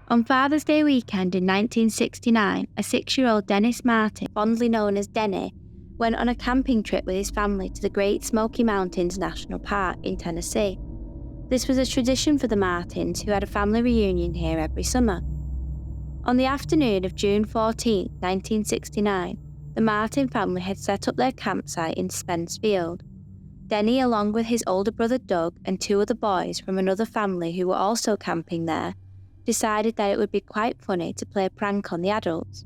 On Father's Day weekend in 1969, a 6-year-old Dennis Martin, fondly known as Denny, went on a camping trip with his family to the Great Smoky Mountains National Park in Tennessee. This was a tradition for the Martins, who had a family reunion here every summer. On the afternoon of June 14, 1969, the Martin family had set up their campsite in Spence Field. Denny, along with his older brother Doug and 2 other boys from another family who were also camping there, decided that it would be quite funny to play a prank on the adults.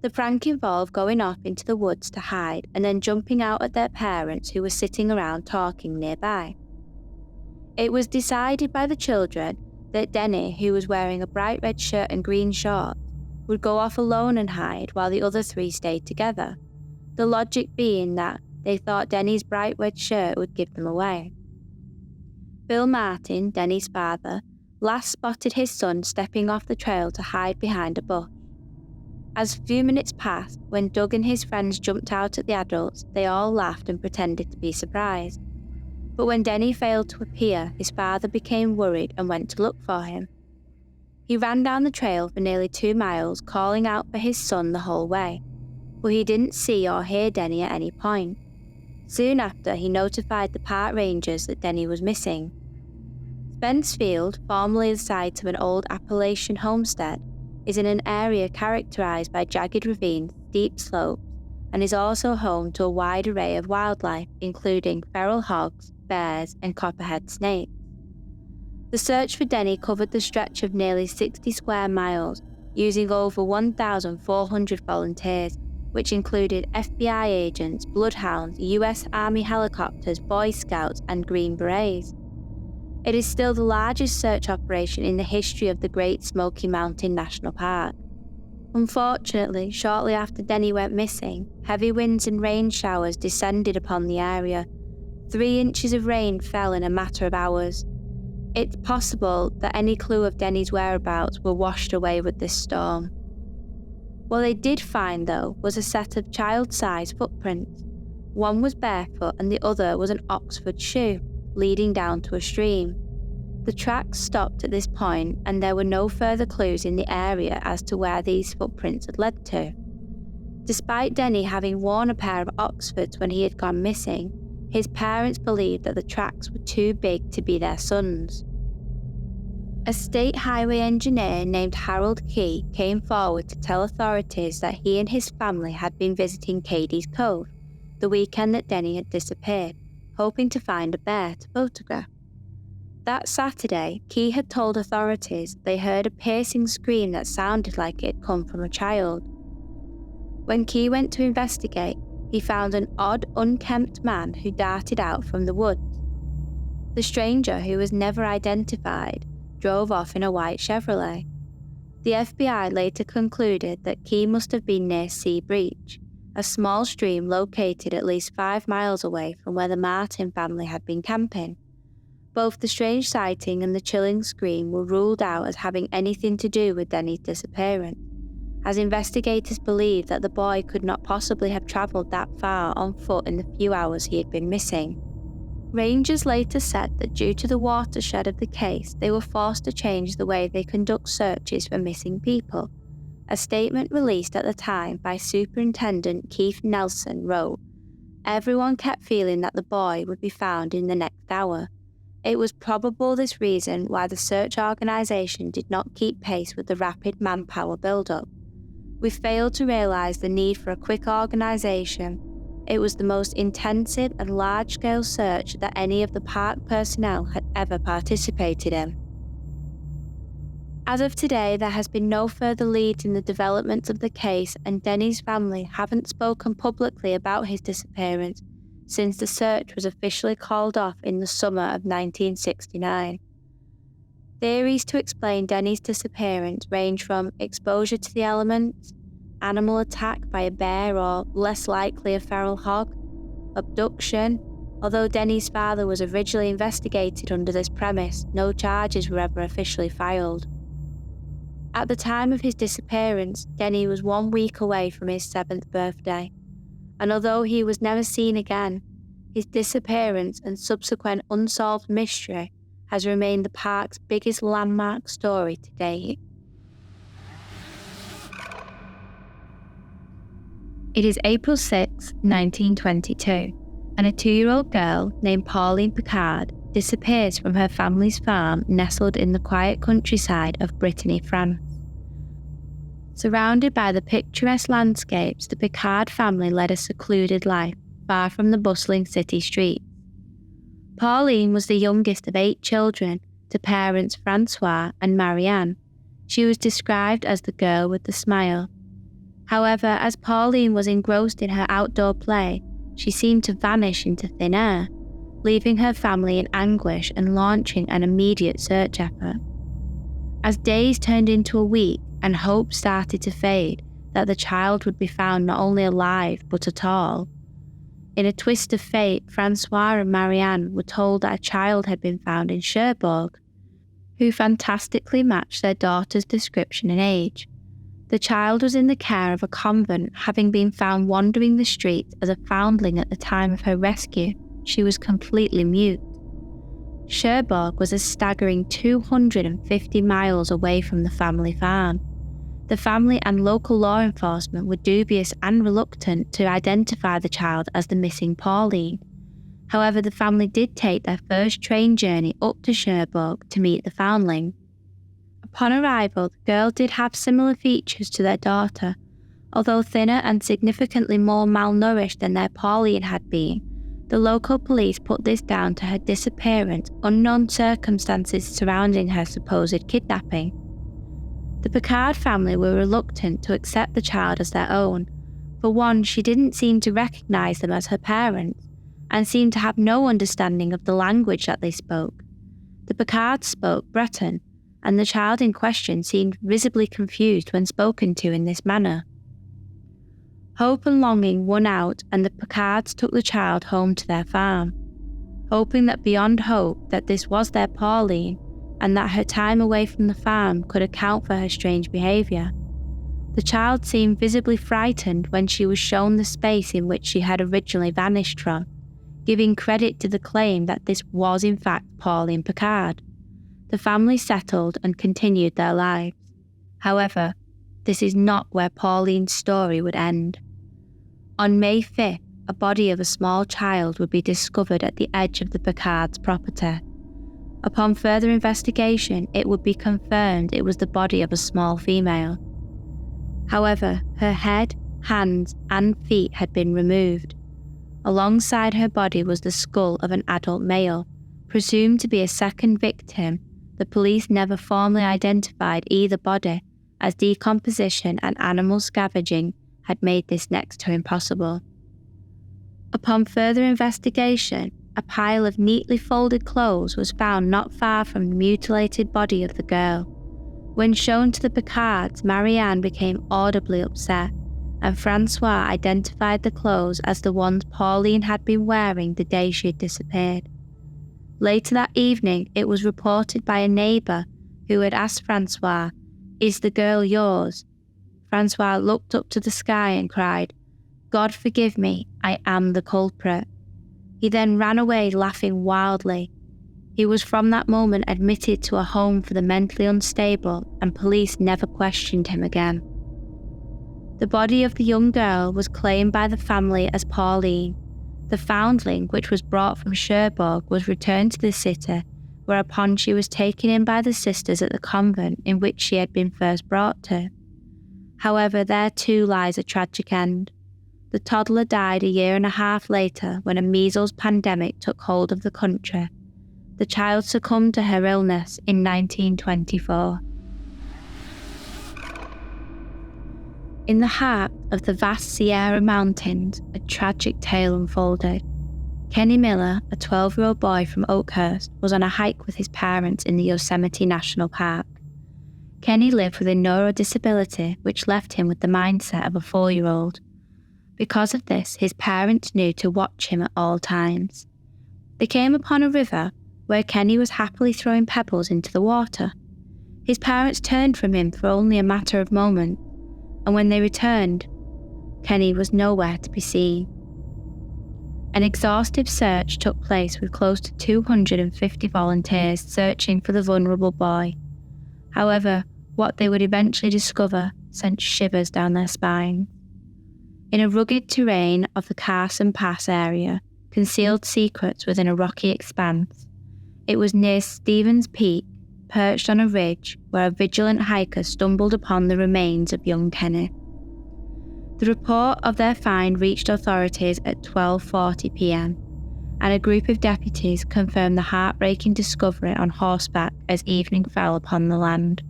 The prank involved going off into the woods to hide and then jumping out at their parents who were sitting around talking nearby. It was decided by the children that Denny, who was wearing a bright red shirt and green shorts, would go off alone and hide while the other 3 stayed together, the logic being that they thought Denny's bright red shirt would give them away. Bill Martin, Denny's father, last spotted his son stepping off the trail to hide behind a bush. As a few minutes passed, when Doug and his friends jumped out at the adults, they all laughed and pretended to be surprised. But when Denny failed to appear, his father became worried and went to look for him. He ran down the trail for nearly 2 miles, calling out for his son the whole way, but he didn't see or hear Denny at any point. Soon after, he notified the park rangers that Denny was missing. Spence Field, formerly the site of an old Appalachian homestead, is in an area characterized by jagged ravines, steep slopes, and is also home to a wide array of wildlife, including feral hogs, bears, and copperhead snakes. The search for Denny covered the stretch of nearly 60 square miles, using over 1,400 volunteers, which included FBI agents, bloodhounds, US Army helicopters, Boy Scouts, and Green Berets. It is still the largest search operation in the history of the Great Smoky Mountain National Park. Unfortunately, shortly after Denny went missing, heavy winds and rain showers descended upon the area. 3 inches of rain fell in a matter of hours. It's possible that any clue of Denny's whereabouts were washed away with this storm. What they did find, though, was a set of child-sized footprints. One was barefoot and the other was an Oxford shoe, leading down to a stream. The tracks stopped at this point and there were no further clues in the area as to where these footprints had led to. Despite Denny having worn a pair of Oxfords when he had gone missing, his parents believed that the tracks were too big to be their son's. A state highway engineer named Harold Key came forward to tell authorities that he and his family had been visiting Cadi's Cove the weekend that Denny had disappeared, hoping to find a bear to photograph. That Saturday, Key had told authorities they heard a piercing scream that sounded like it had come from a child. When Key went to investigate, he found an odd, unkempt man who darted out from the woods. The stranger, who was never identified, drove off in a white Chevrolet. The FBI later concluded that Key must have been near Sea Breach, a small stream located at least 5 miles away from where the Martin family had been camping. Both the strange sighting and the chilling scream were ruled out as having anything to do with Denny's disappearance, as investigators believed that the boy could not possibly have travelled that far on foot in the few hours he had been missing. Rangers later said that due to the watershed of the case, they were forced to change the way they conduct searches for missing people. A statement released at the time by Superintendent Keith Nelson wrote, "Everyone kept feeling that the boy would be found in the next hour. It was probable this reason why the search organisation did not keep pace with the rapid manpower build-up. We failed to realise the need for a quick organisation. It was the most intensive and large-scale search that any of the park personnel had ever participated in." As of today, there has been no further leads in the developments of the case, and Denny's family haven't spoken publicly about his disappearance since the search was officially called off in the summer of 1969. Theories to explain Denny's disappearance range from exposure to the elements, animal attack by a bear or, less likely, a feral hog, abduction. Although Denny's father was originally investigated under this premise, no charges were ever officially filed. At the time of his disappearance, Denny was 1 week away from his 7th birthday, and although he was never seen again, his disappearance and subsequent unsolved mystery has remained the park's biggest landmark story to date. It is April 6, 1922, and a 2-year-old girl named Pauline Picard disappears from her family's farm nestled in the quiet countryside of Brittany, France. Surrounded by the picturesque landscapes, the Picard family led a secluded life, far from the bustling city streets. Pauline was the youngest of 8 children to parents Francois and Marianne. She was described as the girl with the smile. However, as Pauline was engrossed in her outdoor play, she seemed to vanish into thin air, leaving her family in anguish and launching an immediate search effort. As days turned into a week and hope started to fade that the child would be found not only alive but at all, in a twist of fate, Francois and Marianne were told that a child had been found in Cherbourg, who fantastically matched their daughter's description and age. The child was in the care of a convent, having been found wandering the streets as a foundling at the time of her rescue. She was completely mute. Cherbourg was a staggering 250 miles away from the family farm. The family and local law enforcement were dubious and reluctant to identify the child as the missing Pauline. However, the family did take their first train journey up to Cherbourg to meet the foundling. Upon arrival, the girl did have similar features to their daughter. Although thinner and significantly more malnourished than their Pauline had been, the local police put this down to her disappearance, unknown circumstances surrounding her supposed kidnapping. The Picard family were reluctant to accept the child as their own. For one, she didn't seem to recognise them as her parents, and seemed to have no understanding of the language that they spoke. The Picards spoke Breton, and the child in question seemed visibly confused when spoken to in this manner. Hope and longing won out, and the Picards took the child home to their farm, hoping that beyond hope that this was their Pauline, and that her time away from the farm could account for her strange behaviour. The child seemed visibly frightened when she was shown the space in which she had originally vanished from, giving credit to the claim that this was in fact Pauline Picard. The family settled and continued their lives. However, this is not where Pauline's story would end. On May 5th, a body of a small child would be discovered at the edge of the Picard's property. Upon further investigation, it would be confirmed it was the body of a small female. However, her head, hands, and feet had been removed. Alongside her body was the skull of an adult male, presumed to be a second victim. The police never formally identified either body, as decomposition and animal scavenging had made this next to impossible. Upon further investigation, a pile of neatly folded clothes was found not far from the mutilated body of the girl. When shown to the Picards, Marianne became audibly upset, and Francois identified the clothes as the ones Pauline had been wearing the day she had disappeared. Later that evening, it was reported by a neighbour who had asked Francois, "Is the girl yours?" Francois looked up to the sky and cried, "God forgive me, I am the culprit." He then ran away laughing wildly. He was from that moment admitted to a home for the mentally unstable, and police never questioned him again. The body of the young girl was claimed by the family as Pauline. The foundling, which was brought from Cherbourg, was returned to the city, whereupon she was taken in by the sisters at the convent in which she had been first brought to. However, there too lies a tragic end. The toddler died a year and a half later when a measles pandemic took hold of the country. The child succumbed to her illness in 1924. In the heart of the vast Sierra Mountains, a tragic tale unfolded. Kenny Miller, a 12-year-old boy from Oakhurst, was on a hike with his parents in the Yosmentiy National Park. Kenny lived with a neurodisability which left him with the mindset of a 4-year-old. Because of this, his parents knew to watch him at all times. They came upon a river where Kenny was happily throwing pebbles into the water. His parents turned from him for only a matter of moments, and when they returned, Kenny was nowhere to be seen. An exhaustive search took place with close to 250 volunteers searching for the vulnerable boy. However, what they would eventually discover sent shivers down their spines. in a rugged terrain of the Carson Pass area, concealed secrets within a rocky expanse. It was near Stevens Peak, perched on a ridge, where a vigilant hiker stumbled upon the remains of young Kenneth. The report of their find reached authorities at 12:40 p.m, and a group of deputies confirmed the heartbreaking discovery on horseback as evening fell upon the land.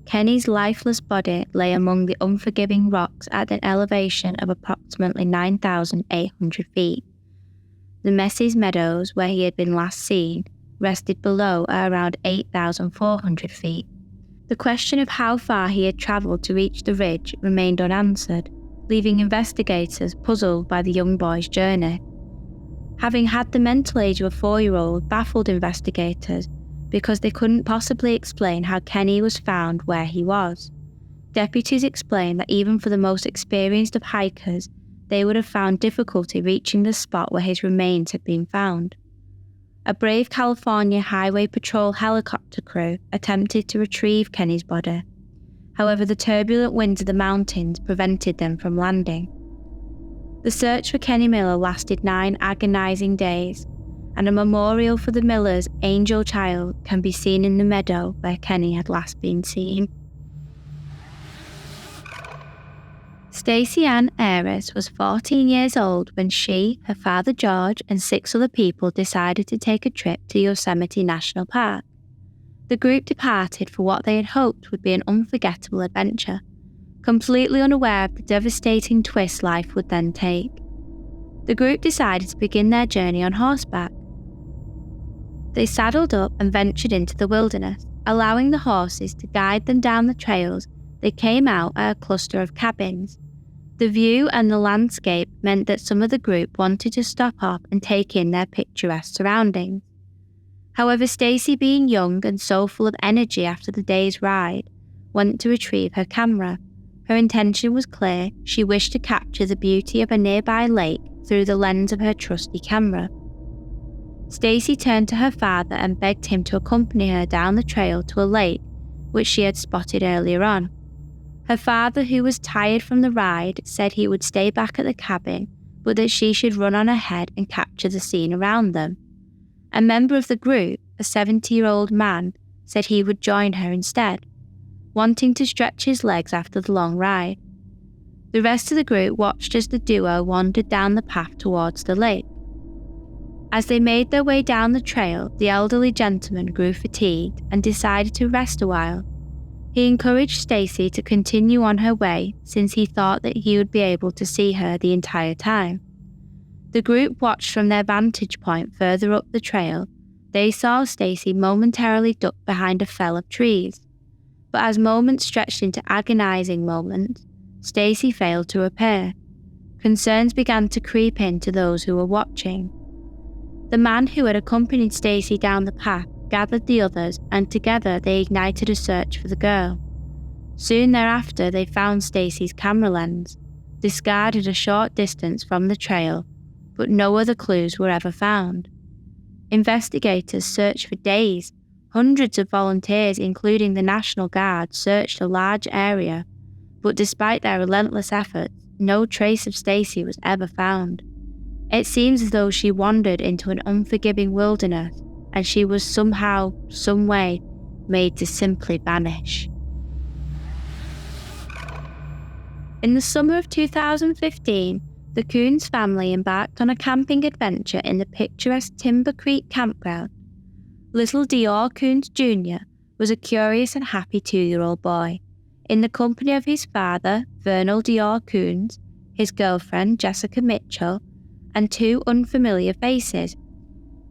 Kenny's lifeless body lay among the unforgiving rocks at an elevation of approximately 9,800 feet. The Messies Meadows, where he had been last seen, rested below at around 8,400 feet. The question of how far he had travelled to reach the ridge remained unanswered, leaving investigators puzzled by the young boy's journey. Having had the mental age of a 4-year-old baffled investigators because they couldn't possibly explain how Kenny was found where he was. Deputies explained that even for the most experienced of hikers, they would have found difficulty reaching the spot where his remains had been found. A brave California Highway Patrol helicopter crew attempted to retrieve Kenny's body. However, the turbulent winds of the mountains prevented them from landing. The search for Kenny Miller lasted 9 agonizing days, and a memorial for the Miller's angel child can be seen in the meadow where Kenny had last been seen. Stacy Ann Arras was 14 years old when she, her father George, and 6 other people decided to take a trip to Yosemite National Park. The group departed for what they had hoped would be an unforgettable adventure, completely unaware of the devastating twist life would then take. The group decided to begin their journey on horseback. They saddled up and ventured into the wilderness, allowing the horses to guide them down the trails. They came out at a cluster of cabins. The view and the landscape meant that some of the group wanted to stop off and take in their picturesque surroundings. However, Stacy, being young and so full of energy after the day's ride, went to retrieve her camera. Her intention was clear: she wished to capture the beauty of a nearby lake through the lens of her trusty camera. Stacy turned to her father and begged him to accompany her down the trail to a lake which she had spotted earlier on. Her father, who was tired from the ride, said he would stay back at the cabin, but that she should run on ahead and capture the scene around them. A member of the group, a 70-year-old man, said he would join her instead, wanting to stretch his legs after the long ride. The rest of the group watched as the duo wandered down the path towards the lake. As they made their way down the trail, the elderly gentleman grew fatigued and decided to rest a while. He encouraged Stacy to continue on her way since he thought that he would be able to see her the entire time. The group watched from their vantage point further up the trail. They saw Stacy momentarily duck behind a fell of trees. But as moments stretched into agonizing moments, Stacy failed to appear. Concerns began to creep into those who were watching. The man who had accompanied Stacy down the path gathered the others, and together they ignited a search for the girl. Soon thereafter, they found Stacy's camera lens, discarded a short distance from the trail, but no other clues were ever found. Investigators searched for days. Hundreds of volunteers, including the National Guard, searched a large area, but despite their relentless efforts, no trace of Stacy was ever found. It seems as though she wandered into an unforgiving wilderness, and she was somehow, some way, made to simply vanish. In the summer of 2015, the Kunz family embarked on a camping adventure in the picturesque Timber Creek Campground. Little DeOrr Kunz Jr. was a curious and happy 2-year-old boy, in the company of his father, Vernal DeOrr Kunz, his girlfriend, Jessica Mitchell, and 2 unfamiliar faces: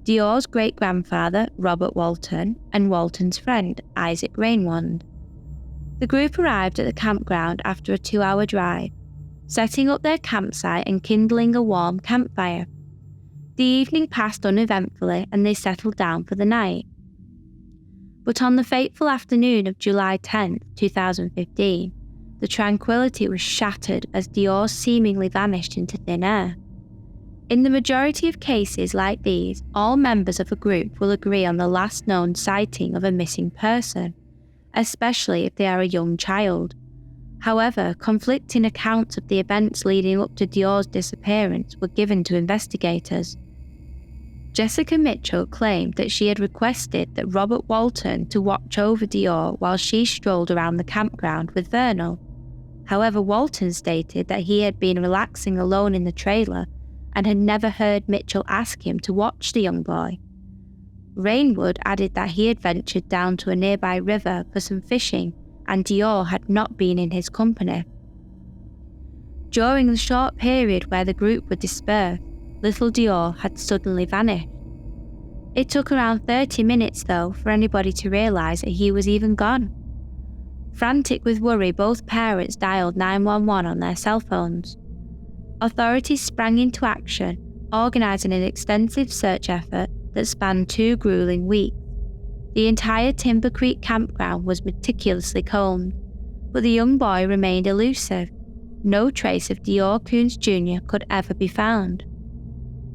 DeOrr's great-grandfather, Robert Walton, and Walton's friend, Isaac Rainwand. The group arrived at the campground after a 2-hour drive, setting up their campsite and kindling a warm campfire. The evening passed uneventfully and they settled down for the night. But on the fateful afternoon of July 10, 2015, the tranquility was shattered as DeOrr seemingly vanished into thin air. In the majority of cases like these, all members of a group will agree on the last known sighting of a missing person, especially if they are a young child. However, conflicting accounts of the events leading up to DeOrr's disappearance were given to investigators. Jessica Mitchell claimed that she had requested that Robert Walton to watch over DeOrr while she strolled around the campground with Vernal. However, Walton stated that he had been relaxing alone in the trailer and had never heard Mitchell ask him to watch the young boy. Rainwood added that he had ventured down to a nearby river for some fishing and DeOrr had not been in his company. During the short period where the group were dispersed, little DeOrr had suddenly vanished. It took around 30 minutes though for anybody to realise that he was even gone. Frantic with worry, both parents dialed 911 on their cell phones. Authorities sprang into action, organising an extensive search effort that spanned 2 gruelling weeks. The entire Timber Creek campground was meticulously combed, but the young boy remained elusive. No trace of DeOrr Kunz Jr. could ever be found.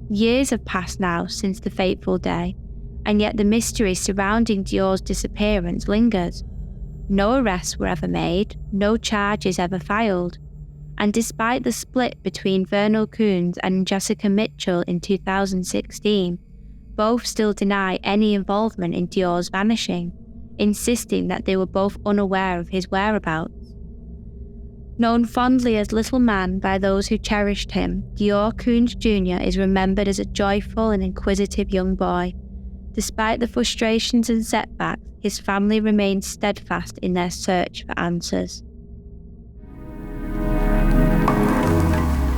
Years have passed now since the fateful day, and yet the mystery surrounding DeOrr's disappearance lingers. No arrests were ever made, no charges ever filed, and despite the split between Vernal Kunz and Jessica Mitchell in 2016, both still deny any involvement in DeOrr's vanishing, insisting that they were both unaware of his whereabouts. Known fondly as Little Man by those who cherished him, DeOrr Kunz Jr. is remembered as a joyful and inquisitive young boy. Despite the frustrations and setbacks, his family remains steadfast in their search for answers.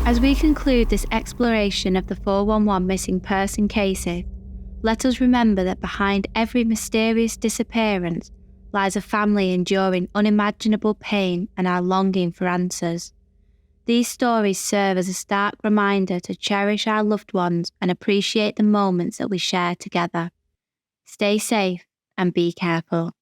As we conclude this exploration of the 411 missing person cases, let us remember that behind every mysterious disappearance lies a family enduring unimaginable pain and our longing for answers. These stories serve as a stark reminder to cherish our loved ones and appreciate the moments that we share together. Stay safe and be careful.